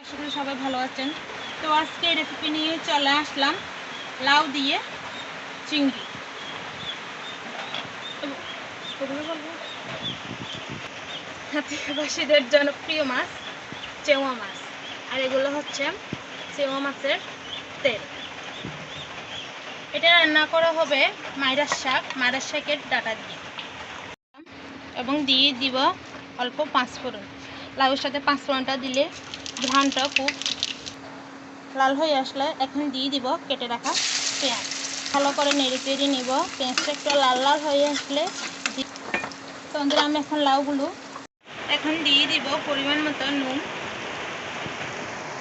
আশা করি সবাই ভালো আছেন। তো আজকে রেসিপি নিয়ে চলে আসলাম লাউ দিয়ে চিংড়ি। আদিবাসীদের জনপ্রিয় মাছ চেওয়া মাছ, আর এগুলো হচ্ছে চেওয়া মাছের তেল। এটা রান্না করা হবে মাইরার শাকের ডাঁটা দিয়ে, এবং দিয়ে দিব অল্প পাঁচফোড়ন। লাউয়ের সাথে পাঁচফোড়নটা দিলে ঘ্রাণটা খুব লাল হয়ে আসলে এখন দিয়ে দিব কেটে রাখা পেঁয়াজ। ভালো করে নেড়ে চেড়ে নিব। পেঁয়াজটা একটু লাল লাল হয়ে আসলে তখন আমি এখন লাউগুলো এখন দিয়ে দিব পরিমাণ মতো নুন,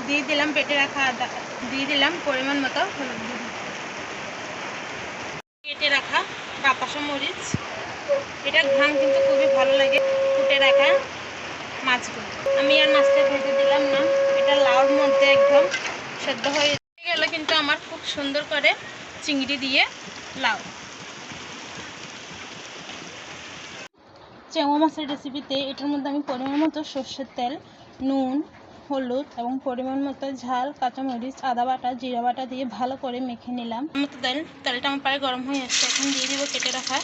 দিয়ে দিলাম পেটে রাখা আদা, দিয়ে দিলাম পরিমাণ মতো হলুদ গুঁড়ো, কেটে রাখা বাতাসা মরিচ। এটা ঘ্রাণ কিন্তু খুবই ভালো লাগে। ফুটে রাখা মাছগুলো আমি আর মাছটা ভেজে দিলাম না, এটা লাউর মধ্যে একদম সেদ্ধ হয়ে গেল। কিন্তু আমার খুব সুন্দর করে চিংড়ি দিয়ে লাউ। চেওয়া মাছের রেসিপিতে এটার মধ্যে আমি পরিমাণ মতো সর্ষের তেল, নুন, হলুদ এবং পরিমাণ মতো ঝাল, কাঁচামরিচ, আদা বাটা, জিরা বাটা দিয়ে ভালো করে মেখে নিলাম। তেলটা আমার প্রায় গরম হয়ে আসছে। এখন দিয়ে দিব কেটে রাখা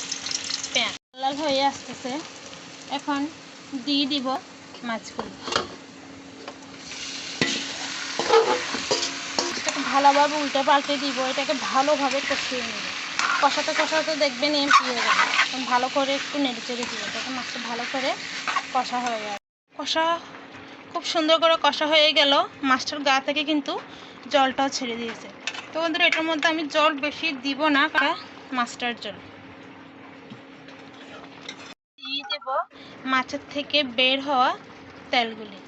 পেঁয়াজ। লাল হয়ে আসতেছে, এখন দিয়ে দিব মাছগুলো। ভালোভাবে উল্টে পাল্টে দিব। এটাকে ভালোভাবে কষিয়ে নেব। কষাতে দেখবেন এমপি হয়ে যাবে। ভালো করে একটু নেড়ে চেড়ে দিব, যাতে মাছটা ভালো করে কষা হয়ে যায়। খুব সুন্দর করে কষা হয়ে গেল। মাছটার গা থেকে কিন্তু জলটাও ছেড়ে দিয়েছে। তো বন্ধুরা, এটার মধ্যে আমি জল বেশি দিব না, মাছটার জল দিয়ে দেব মাছের থেকে বের হওয়া তেলগুলি।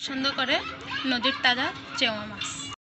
সুন্দর করে নদীর তাজা চেওয়া মাছ।